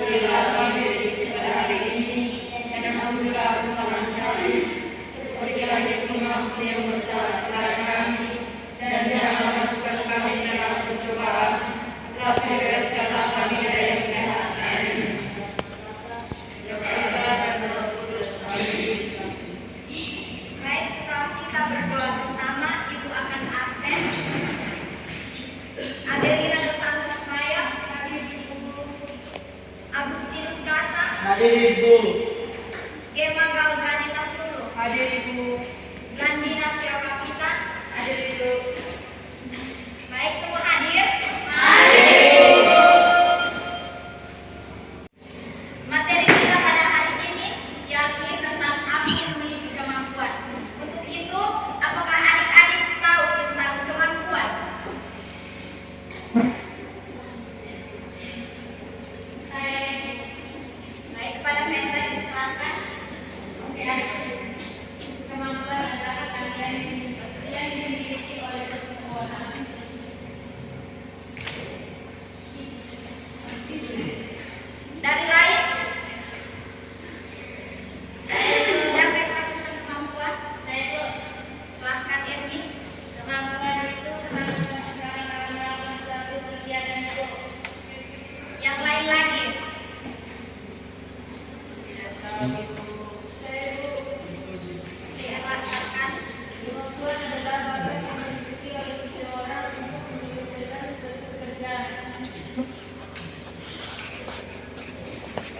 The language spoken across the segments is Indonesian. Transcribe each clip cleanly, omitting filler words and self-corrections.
berilah kami rezeki pada hari ini, dan ampunilah kesalahan kami, seperti kami pun mengampuni yang bersalah kepada kami, dan janganlah masukkan kami ke dalam pencobaan, tetapi bebaskanlah kami dari yang jahat. Amin. Baik, setelah kita berdoa bersama, Ibu akan absen. Adelina Dos Santos Maya, hadir Ibu. Agustinus Kasa, Hadir Ibu. Gema Galganita Sulu, Hadir Ibu. Blandina Siapapita, Hadir Ibu. baik semua hadir. Materi kita pada hari ini yakni tentang aku memiliki kemampuan. Untuk itu, apakah adik-adik tahu tentang kemampuan? Baik, kepada Penta silakan. Kemampuan adalah kalian yang dimiliki oleh seseorang. Dari lain, siapa yang tahu tentang kemampuan? Saya itu Silahkan Erni. kemampuan itu kemampuan seseorang dalam melakukan suatu kegiatan itu. Yang lain lagi. Silakan. Kemampuan adalah bakat yang dimiliki oleh seseorang untuk menyelesaikan suatu pekerjaan.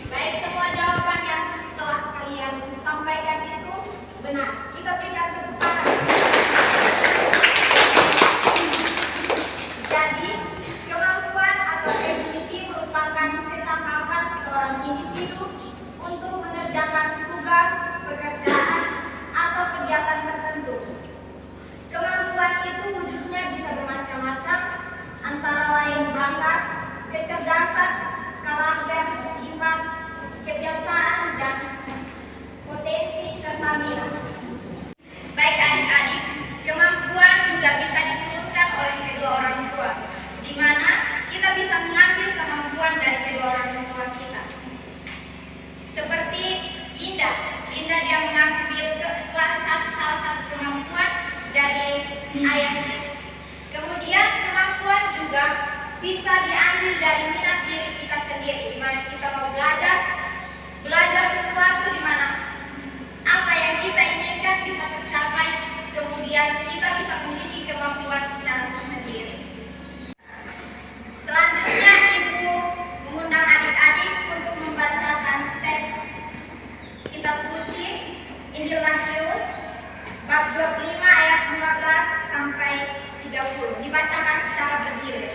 Baik, semua jawaban yang telah kalian sampaikan itu benar. Kita berikan tepuk tangan. Jadi, kemampuan atau ability merupakan kecakapan seorang individu untuk mengerjakan tugas, pekerjaan, atau kegiatan tertentu. Kemampuan itu wujudnya bisa bermacam-macam, antara lain bakat, kecerdasan, karakter, sifat, kebiasaan, dan potensi serta minat. Baik adik-adik, kemampuan juga bisa diturunkan oleh kedua orang tua, di mana kita bisa mengambil kemampuan dari kedua orang tua kita. Seperti Indah dia mengambil salah satu kemampuan dari ayahnya. Kemudian kemampuan juga bisa diambil dari minat diri kita sendiri, di mana kita mau belajar sesuatu, di mana apa yang kita inginkan bisa tercapai, kemudian kita bisa memiliki kemampuan secara tersendiri. Selanjutnya Ibu mengundang adik-adik untuk membacakan teks kitab suci Injil Matius bab 25 ayat 15 sampai 30. Dibacakan secara berdiri.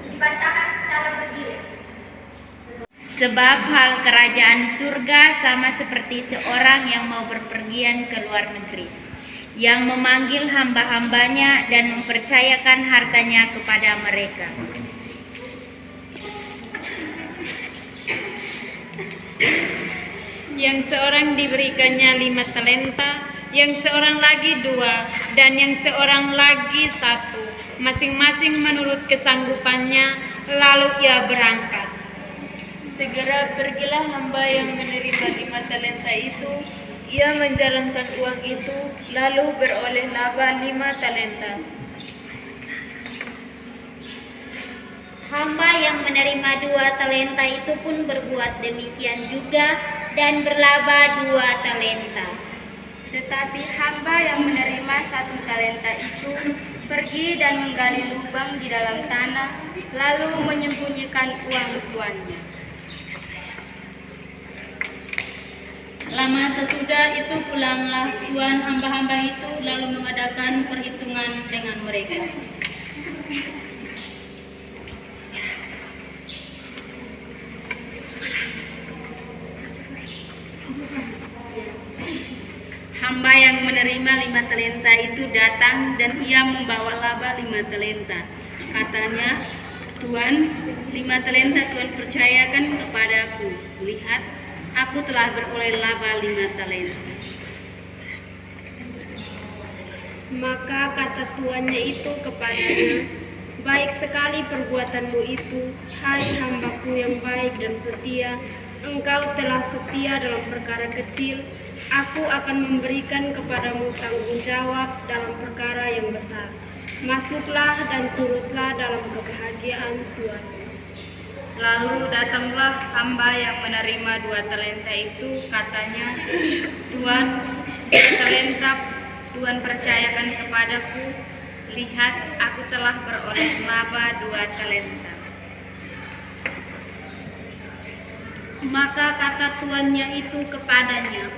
Dibacakan secara berdiri. Sebab hal kerajaan surga sama seperti seorang yang mau berpergian ke luar negeri, yang memanggil hamba-hambanya dan mempercayakan hartanya kepada mereka. Yang seorang diberikannya 5 talenta, yang seorang lagi 2, dan yang seorang lagi 1, masing-masing menurut kesanggupannya, lalu ia berangkat. Segera pergilah hamba yang menerima 5 talenta itu. Ia menjalankan uang itu, lalu beroleh laba 5 talenta. Hamba yang menerima 2 talenta itu pun berbuat demikian juga dan berlaba 2 talenta. Tetapi hamba yang menerima 1 talenta itu pergi dan menggali lubang di dalam tanah, lalu menyembunyikan uang tuannya. Lama sesudah itu pulanglah tuan hamba-hamba itu, lalu mengadakan perhitungan dengan mereka. Hamba yang menerima 5 talenta itu datang dan ia membawa laba 5 talenta. Katanya, Tuan, 5 talenta Tuhan percayakan kepadaku. Lihat, aku telah beroleh laba 5 talenta. Maka kata tuannya itu kepadanya, baik sekali perbuatanmu itu, hai hambaku yang baik dan setia. Engkau telah setia dalam perkara kecil, aku akan memberikan kepadamu tanggung jawab dalam perkara yang besar. Masuklah dan turutlah dalam kebahagiaan Tuhan. Lalu datanglah hamba yang menerima 2 talenta itu, katanya, Tuan, 2 talenta Tuhan percayakan kepadaku. Lihat, aku telah beroleh laba 2 talenta. Maka kata tuannya itu kepadanya,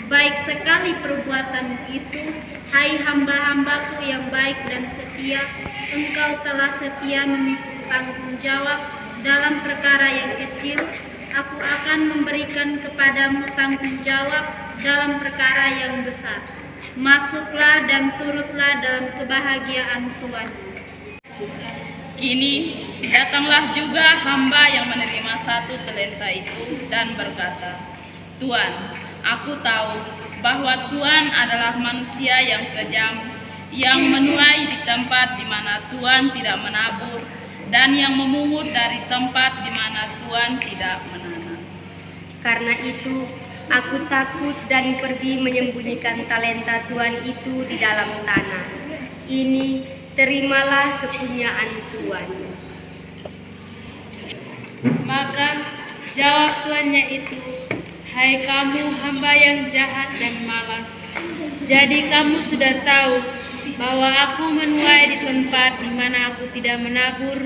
baik sekali perbuatanmu itu, hai hamba-hambaku yang baik dan setia. Engkau telah setia memikul tanggung jawab dalam perkara yang kecil, aku akan memberikan kepadamu tanggung jawab dalam perkara yang besar. Masuklah dan turutlah dalam kebahagiaan Tuhan. Kini datanglah juga hamba yang menerima 1 talenta itu dan berkata, Tuan, aku tahu bahwa Tuan adalah manusia yang kejam, yang menuai di tempat di mana Tuan tidak menabur, dan yang memungut dari tempat di mana Tuan tidak menanam. Karena itu, aku takut dan pergi menyembunyikan talenta Tuhan itu di dalam tanah. Ini, terimalah kepunyaan Tuhan. Maka jawab tuannya itu, hai kamu hamba yang jahat dan malas. Jadi kamu sudah tahu bahwa aku menuai di tempat di mana aku tidak menabur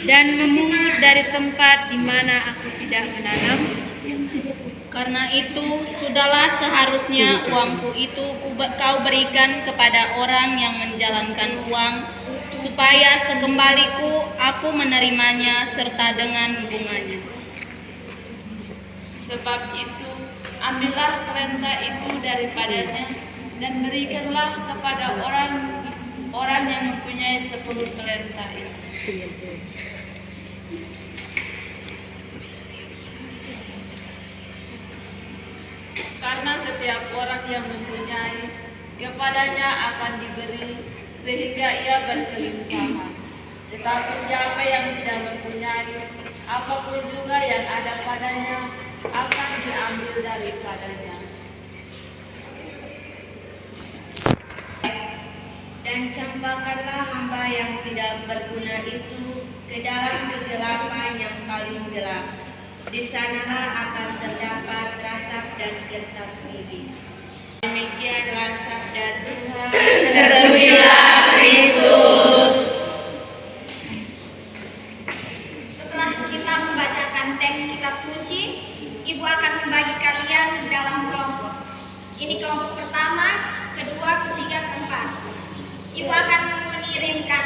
dan memungut dari tempat di mana aku tidak menanam. Karena itu, sudahlah seharusnya uangku itu kau berikan kepada orang yang menjalankan uang, supaya sekembaliku aku menerimanya serta dengan bunganya. Sebab itu, ambillah talenta itu daripadanya dan berikanlah kepada orang yang mempunyai 10 talenta itu. Karena setiap orang yang mempunyai, kepadanya akan diberi sehingga ia berkelimpahan. Tetapi siapa yang tidak mempunyai, apapun juga yang ada padanya akan diambil daripadanya. Dan campakkanlah hamba yang tidak berguna itu ke dalam kegelapan yang paling gelap. Di sanalah akan terdapat ratap dan gertak gigi. Demikianlah sabda Tuhan. Terpujilah Kristus. Setelah kita membacakan teks kitab suci, Ibu akan membagi kalian dalam kelompok. Ini kelompok pertama, kedua, ketiga, keempat. Ibu akan mengirimkan